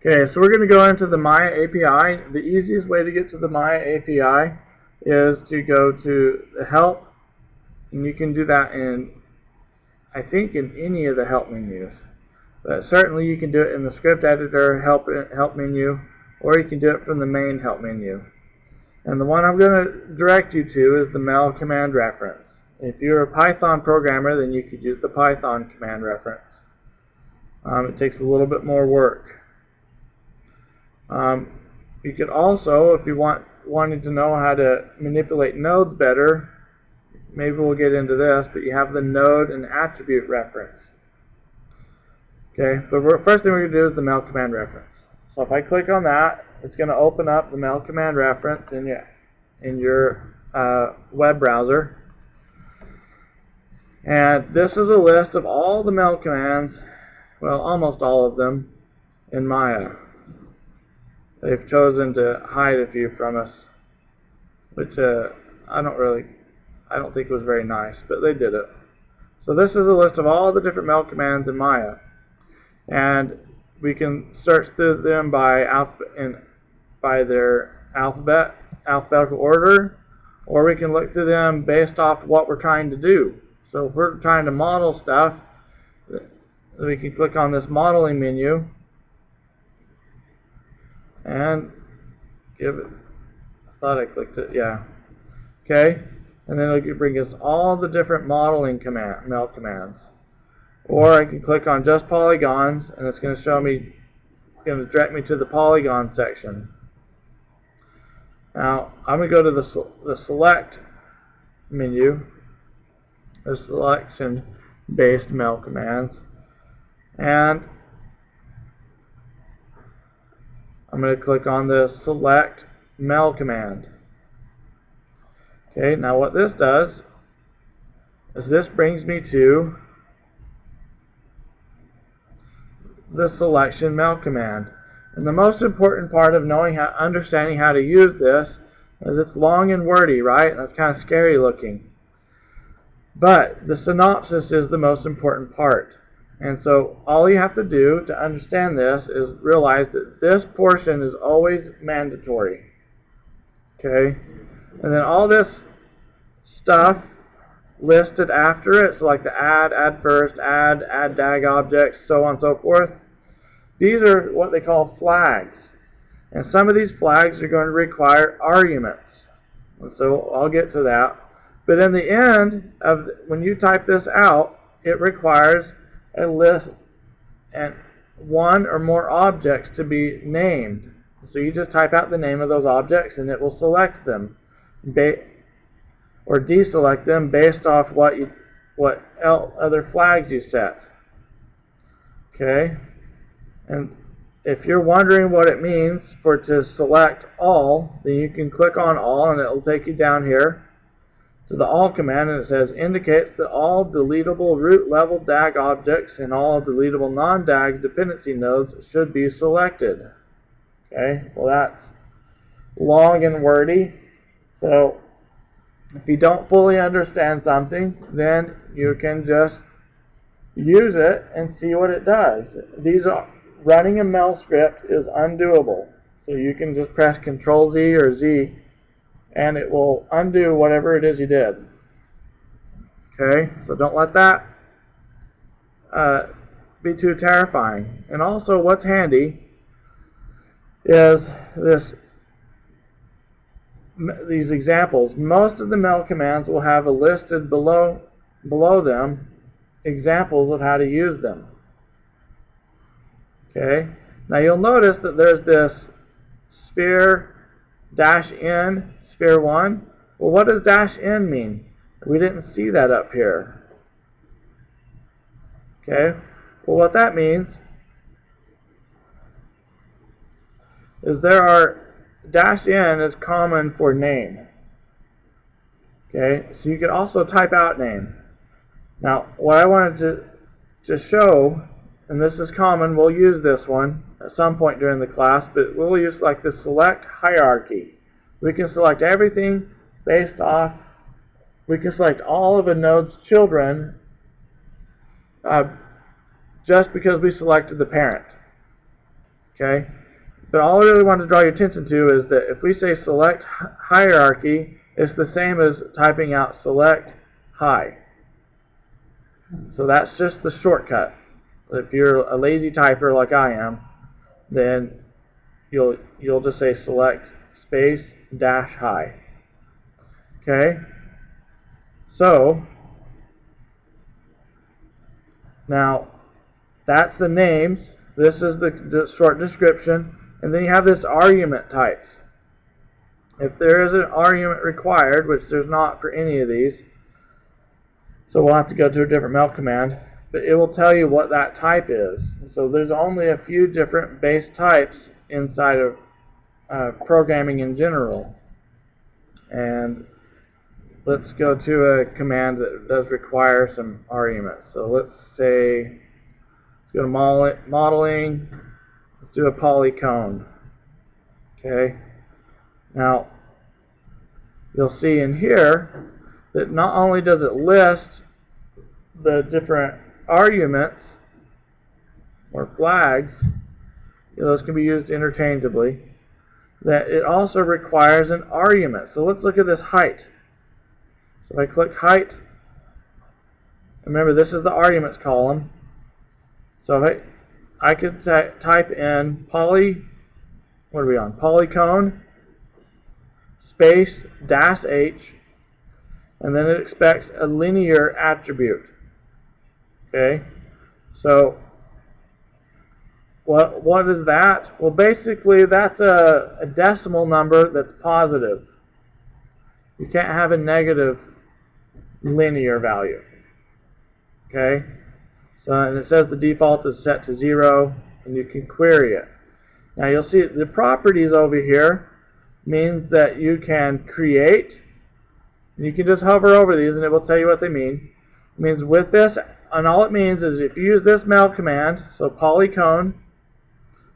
Okay, so we're going to go into the Maya API. The easiest way to get to the Maya API is to go to the help, and you can do that in, I think, in any of the help menus. But certainly you can do it in the script editor help menu, or you can do it from the main help menu. And the one I'm going to direct you to is the MEL command reference. If you're a Python programmer, then you could use the Python command reference. It takes a little bit more work. You could also, if you wanted to know how to manipulate nodes better, maybe we'll get into this, but you have the node and attribute reference. Okay, but first thing we're going to do is the MEL command reference. So if I click on that, it's going to open up the MEL command reference in your web browser. And this is a list of all the MEL commands, well, almost all of them, in Maya. They've chosen to hide a few from us, which I don't think was very nice, but they did it. So this is a list of all the different MEL commands in Maya, and we can search through them by their alphabetical order, or we can look through them based off what we're trying to do. So if we're trying to model stuff, we can click on this modeling menu and give it, I thought I clicked it, yeah. Okay, and then it'll bring us all the different modeling MEL commands. Or I can click on just polygons, and it's going to show me, going to direct me to the polygon section. Now I'm going to go to the select menu, the selection-based MEL commands, and I'm going to click on the select MEL command. Okay, now what this does is this brings me to the selection MEL command. And the most important part of understanding how to use this is it's long and wordy, right? That's kind of scary looking. But the synopsis is the most important part. And so all you have to do to understand this is realize that this portion is always mandatory. Okay? And then all this stuff listed after it, so like the add first, add DAG objects, so on and so forth, these are what they call flags. And some of these flags are going to require arguments. And so I'll get to that. But in the end, when you type this out, it requires a list and one or more objects to be named. So you just type out the name of those objects and it will select them or deselect them based off what other flags you set. Okay? And if you're wondering what it means to select all, then you can click on all and it will take you down here to the all command, and it says indicates that all deletable root level DAG objects and all deletable non-DAG dependency nodes should be selected. Okay, well that's long and wordy, so if you don't fully understand something, then you can just use it and see what it does. Running a MEL script is undoable, so you can just press Control Z or Z and it will undo whatever it is you did. Okay, so don't let that be too terrifying. And also what's handy is these examples. Most of the MEL commands will have listed below them examples of how to use them. Okay, now you'll notice that there's this sphere -n sphere 1. Well, what does -n mean? We didn't see that up here. Okay, well what that means is -n is common for name. Okay, so you can also type out name. Now what I wanted to show, and this is common, we'll use this one at some point during the class, but we'll use like the select hierarchy. We can select everything based off, we can select all of a node's children just because we selected the parent. Okay? But all I really want to draw your attention to is that if we say select hierarchy, it's the same as typing out select high. So that's just the shortcut. If you're a lazy typer like I am, then you'll just say select space dash high. Okay? So now that's the names. This is the short description, and then you have this argument types. If there is an argument required, which there's not for any of these, so we'll have to go to a different mel command, but it will tell you what that type is. So there's only a few different base types inside of programming in general. And let's go to a command that does require some arguments. So let's say, let's go to modeling, let's do a polycone. Okay. Now, you'll see in here that not only does it list the different arguments or flags, those can be used interchangeably, that it also requires an argument. So let's look at this height. So if I click height, remember this is the arguments column. So if I could type in what are we on? Polycone space dash H, and then it expects a linear attribute. Okay, so what is that? Well, basically that's a decimal number that's positive. You can't have a negative linear value. Okay, so and it says the default is set to 0, and you can query it. Now you'll see the properties over here means that you can create. You can just hover over these and it will tell you what they mean. It means with this, and all it means is if you use this mel command, so polycone,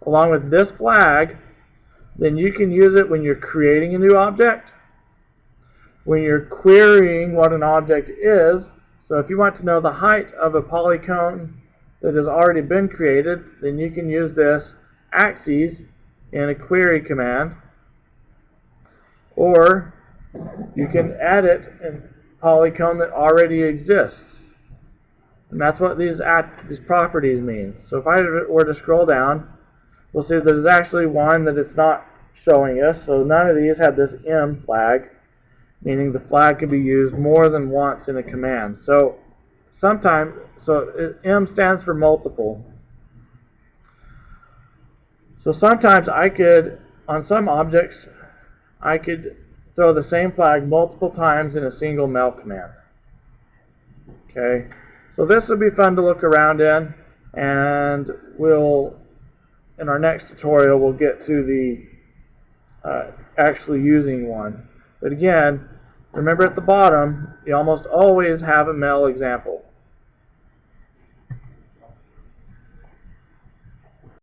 along with this flag, then you can use it when you're creating a new object, when you're querying what an object is. So if you want to know the height of a polycone that has already been created, then you can use this axes in a query command. Or you can edit a polycone that already exists. And that's what these properties mean. So if I were to scroll down, we'll see there's actually one that it's not showing us. So none of these have this M flag, meaning the flag can be used more than once in a command. So sometimes, M stands for multiple. So sometimes I could, on some objects, I could throw the same flag multiple times in a single mel command. Okay, so this will be fun to look around in, and in our next tutorial, we'll get to the actually using one. But again, remember at the bottom, you almost always have a mel example.